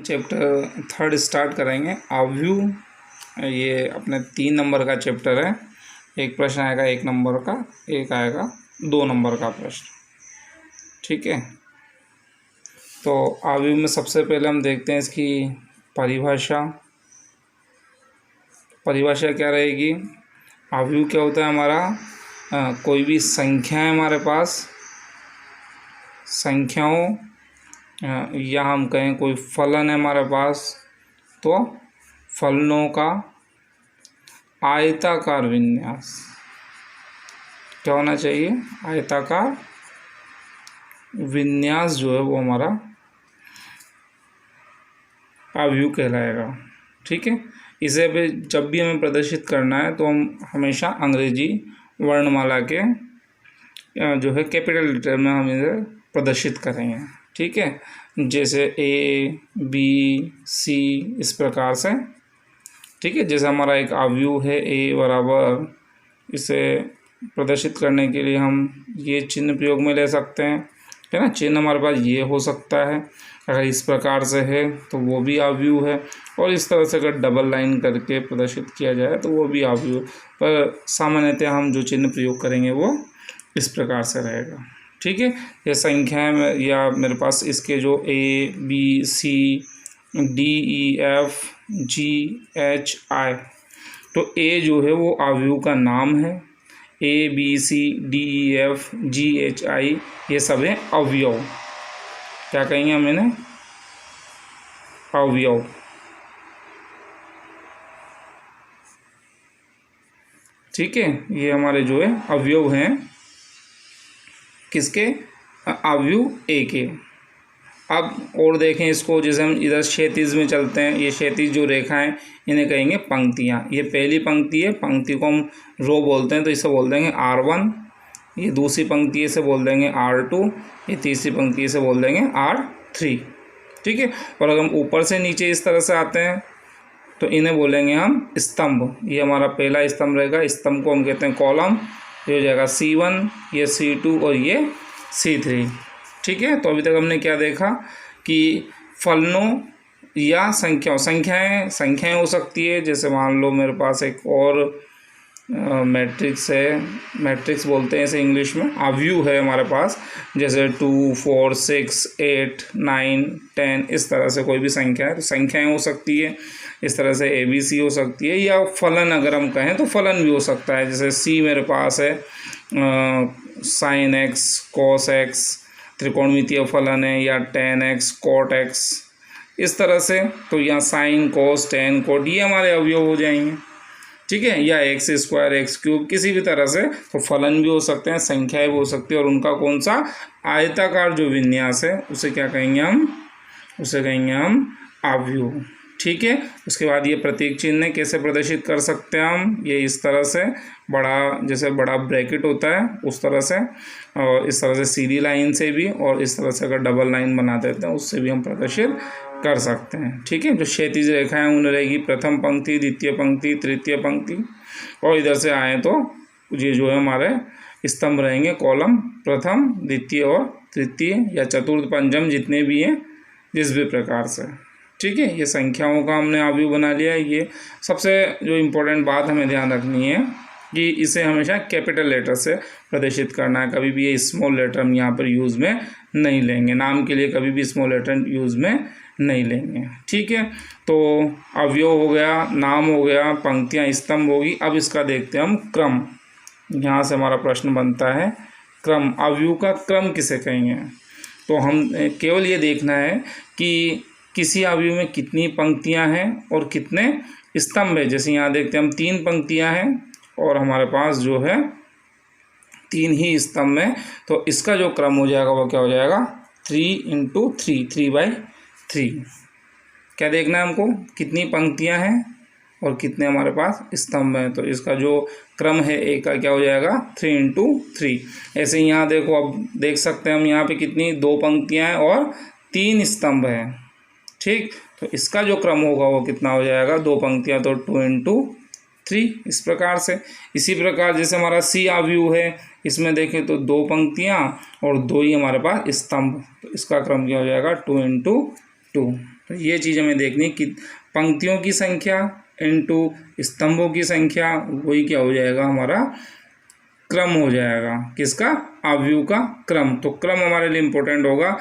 Chapter 3 start करेंगे आव्यू। ये अपने 3 नंबर का चैप्टर है। एक प्रश्न आएगा 1 नंबर का, एक आएगा 2 नंबर का प्रश्न। ठीक है, तो आव्यू में सबसे पहले हम देखते हैं इसकी परिभाषा। परिभाषा क्या रहेगी? आव्यू क्या होता है हमारा? कोई भी संख्या है हमारे पास, संख्याओं या हम कहें कोई फलन है हमारे पास, तो फलनों का आयताकार विन्यास क्या होना चाहिए? आयताकार विन्यास जो है वो हमारा आव्यू कहलाएगा। ठीक है, इसे भी जब भी हमें प्रदर्शित करना है तो हम हमेशा अंग्रेजी वर्णमाला के जो है कैपिटल लेटर में हम इसे प्रदर्शित करेंगे। ठीक है, जैसे ए बी सी इस प्रकार से। ठीक है, जैसे हमारा एक आव्यू है ए बराबर, इसे प्रदर्शित करने के लिए हम ये चिन्ह प्रयोग में ले सकते हैं, है ना। चिन्ह हमारे पास ये हो सकता है, अगर इस प्रकार से है तो वो भी आव्यू है, और इस तरह से अगर डबल लाइन करके प्रदर्शित किया जाए तो वो भी आव्यू। पर सामान्यतः हम जो चिन्ह प्रयोग करेंगे वो इस प्रकार से रहेगा। ठीक है, ये संख्याएं में या मेरे पास इसके जो A B C D E F G H I, तो ए जो है वो आव्यू का नाम है। A B C D E F G H I ये सब है अवयव। क्या कहेंगे हम इन्हें? अवयव। ठीक है, ये हमारे जो है अवयव हैं, किसके? आव्यू ए के। अब और देखें इसको, जैसे हम इधर क्षैतिज में चलते हैं, ये क्षैतिज जो रेखाएं इन्हें कहेंगे पंक्तियां। ये पहली पंक्ति है, पंक्ति को हम रो बोलते हैं, तो इसे बोल देंगे R1। ये दूसरी पंक्ति इसे बोल देंगे R2। ये तीसरी पंक्ति इसे बोल देंगे R3। ठीक है, और अगर हम ऊपर से नीचे इस तरह से आते हैं तो इन्हें बोलेंगे हम स्तंभ। ये हमारा पहला स्तंभ रहेगा, स्तंभ को हम कहते हैं कॉलम। ये हो जाएगा C1, ये C2 और ये C3। ठीक है, तो अभी तक हमने क्या देखा कि फलनों या संख्याएं हो सकती है। जैसे मान लो मेरे पास एक और मैट्रिक्स है, मैट्रिक्स बोलते हैं इसे इंग्लिश में। आव्यू है हमारे पास, जैसे 2 4 6 8 9 10 इस तरह से कोई भी संख्या है, तो संख्याएं हो सकती है। इस तरह से ABC हो सकती है, या फलन अगर हम कहें तो फलन भी हो सकता है। जैसे C मेरे पास है sin x cos x, त्रिकोणमितीय फलन है, या tan x cot x इस तरह से। तो यहाँ sin cos tan cot ये हमारे अवयव हो जाएंगे। ठीक है, या x² x³ किसी भी तरह से, तो फलन भी हो सकते हैं, संख्याएं भी हो सकती है, और उनका कौन सा आयताकार जो विन्यास है उसे क्या कहेंगे हम? उसे कहेंगे हम आव्यू। ठीक है, उसके बाद ये प्रतीक चिन्ह कैसे प्रदर्शित कर सकते हैं हम? ये इस तरह से बड़ा, जैसे बड़ा ब्रैकेट होता है उस तरह से, और इस तरह से सीधी लाइन से भी, और इस तरह से अगर डबल लाइन बना देते हैं उससे भी हम प्रदर्शित कर सकते हैं। ठीक है, जो क्षैतिज रेखाएं उन्हें रहेगी प्रथम पंक्ति, द्वितीय पंक्ति, तृतीय पंक्ति, और इधर से आए तो ये जो है हमारे स्तंभ रहेंगे, कॉलम प्रथम द्वितीय और तृतीय या चतुर्थ पंचम जितने भी हैं, जिस भी प्रकार से। ठीक है, ये संख्याओं का हमने आव्यू बना लिया है। ये सबसे जो इम्पोर्टेंट बात हमें ध्यान रखनी है कि इसे हमेशा कैपिटल लेटर से प्रदर्शित करना है। कभी भी ये स्मॉल लेटर हम यहाँ पर यूज़ में नहीं लेंगे, नाम के लिए कभी भी स्मॉल लेटर यूज़ में नहीं लेंगे। ठीक है, तो अवयव हो गया, नाम हो गया, पंक्तियाँ स्तंभ होगी। अब इसका देखते हैं हम क्रम। यहाँ से हमारा प्रश्न बनता है क्रम। आव्यू का क्रम किसे कहेंगे? तो हम केवल ये देखना है कि किसी आव्यू में कितनी पंक्तियां हैं और कितने स्तंभ है। जैसे यहाँ देखते हैं हम 3 पंक्तियां हैं और हमारे पास जो है 3 ही स्तंभ है, तो इसका जो क्रम हो जाएगा वो क्या हो जाएगा? 3 × 3, 3/3। क्या देखना है हमको? कितनी पंक्तियां हैं और कितने हमारे पास स्तंभ हैं, तो इसका जो क्रम है ए का क्या हो जाएगा? 3 × 3। ऐसे ही यहाँ देखो, अब देख सकते हैं हम यहाँ पे कितनी 2 पंक्तियां हैं और 3 स्तंभ हैं। ठीक, तो इसका जो क्रम होगा वो कितना हो जाएगा? 2 पंक्तियां, तो 2 × 3 इस प्रकार से। इसी प्रकार जैसे हमारा C आव्यू है, इसमें देखें तो 2 पंक्तियां और 2 ही हमारे पास स्तंभ, तो इसका क्रम क्या हो जाएगा? 2 × 2। तो ये चीज़ हमें देखनी है कि पंक्तियों की संख्या इनटू स्तंभों की संख्या, वही क्या हो जाएगा हमारा क्रम हो जाएगा। किसका? अवयव का क्रम। तो क्रम हमारे लिए इम्पोर्टेंट होगा।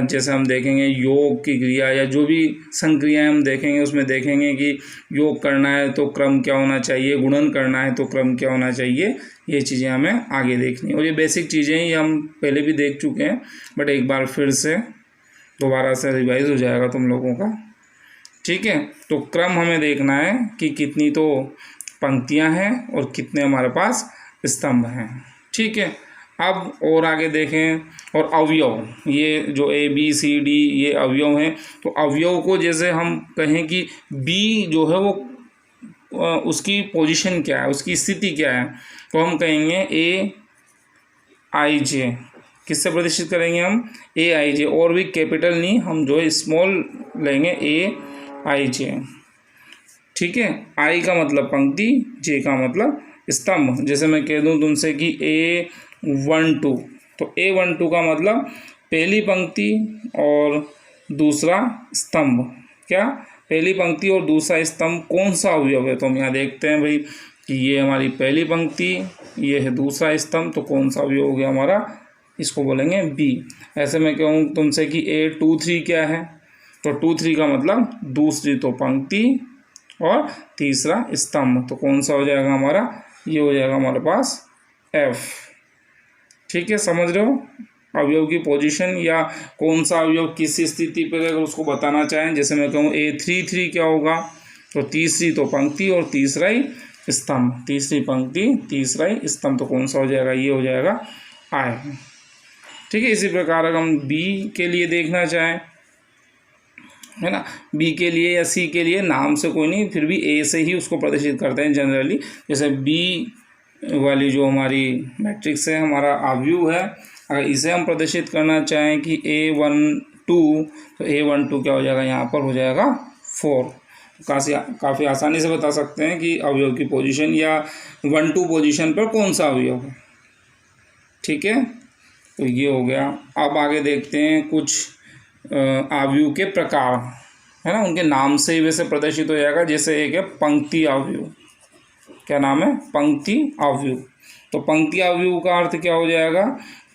जैसे हम देखेंगे योग की क्रिया या जो भी संक्रियाएं हम देखेंगे उसमें देखेंगे कि योग करना है तो क्रम क्या होना चाहिए, गुणन करना है तो क्रम क्या होना चाहिए, ये चीज़ें हमें आगे देखनी। और ये बेसिक चीज़ें ही हम पहले भी देख चुके हैं, बट एक बार फिर से दोबारा से रिवाइज हो जाएगा तुम लोगों का। ठीक है, तो क्रम हमें देखना है कि कितनी तो पंक्तियां हैं और कितने हमारे पास स्तंभ हैं। ठीक है, अब और आगे देखें। और अवयव, ये जो A B C D ये अवयव हैं, तो अवयव को जैसे हम कहें कि B जो है वो उसकी पोजीशन क्या है, उसकी स्थिति क्या है, तो हम कहेंगे AIJ। किससे प्रदर्शित करेंगे हम? AIJ। और भी कैपिटल नहीं, हम जो है स्मॉल लेंगे AIJ। ठीक है, I का मतलब पंक्ति, J का मतलब स्तंभ। जैसे मैं कह दूं तुमसे कि A12, तो A12 का मतलब पहली पंक्ति और दूसरा स्तंभ। क्या? पहली पंक्ति और दूसरा स्तंभ कौन सा अवयव है? तो हम यहाँ देखते हैं भाई कि ये हमारी पहली पंक्ति, ये है दूसरा स्तंभ, तो कौन सा अवयव हो गया हमारा? इसको बोलेंगे B। ऐसे मैं कहूँ तुमसे कि A23 क्या है, तो 23 का मतलब दूसरी तो पंक्ति और तीसरा स्तंभ, तो कौन सा हो जाएगा हमारा? ये हो जाएगा हमारे पास F। ठीक है, समझ रहे हो? अवयव की पोजीशन या कौन सा अवयव किस स्थिति पर अगर उसको बताना चाहें, जैसे मैं कहूँ A33 क्या होगा, तो तीसरी तो पंक्ति और तीसरा ही स्तंभ, तीसरी पंक्ति तीसरा ही स्तंभ, तो कौन सा हो जाएगा? ये हो जाएगा I। ठीक है, इसी प्रकार अगर हम B के लिए देखना चाहें, है ना, B के लिए या C के लिए नाम से कोई नहीं, फिर भी A से ही उसको प्रदर्शित करते हैं जनरली। जैसे B वाली जो हमारी मैट्रिक्स है, हमारा अवयव है, अगर इसे हम प्रदर्शित करना चाहें कि A12, तो A12 क्या हो जाएगा? यहाँ पर हो जाएगा 4। काफ़ी आसानी से बता सकते हैं कि अवयव की पोजीशन या 1-2 पोजीशन पर कौन सा अवयव है। ठीक है, तो ये हो गया। अब आगे देखते हैं कुछ अवयव के प्रकार, है ना, उनके नाम से ही वैसे प्रदर्शित हो जाएगा। जैसे एक है पंक्ति अवयव। क्या नाम है? पंक्ति अवयव। तो पंक्ति अवयव का अर्थ क्या हो जाएगा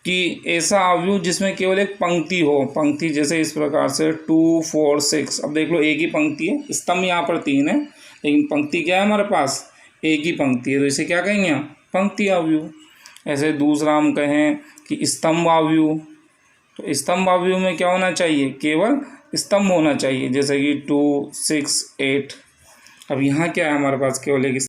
कि ऐसा अवयव जिसमें केवल एक पंक्ति हो। पंक्ति जैसे इस प्रकार से 2, 4, 6। अब देख लो एक ही पंक्ति है, स्तंभ यहाँ पर 3 है, लेकिन पंक्ति क्या है हमारे पास? एक ही पंक्ति है, तो इसे क्या कहेंगे? पंक्ति अवयव। ऐसे दूसरा हम कहें कि स्तंभ अवयव, तो स्तंभ अवयव में क्या होना चाहिए? केवल स्तंभ होना चाहिए, जैसे कि 2, 6, 8। अब यहाँ क्या है हमारे पास? केवल एक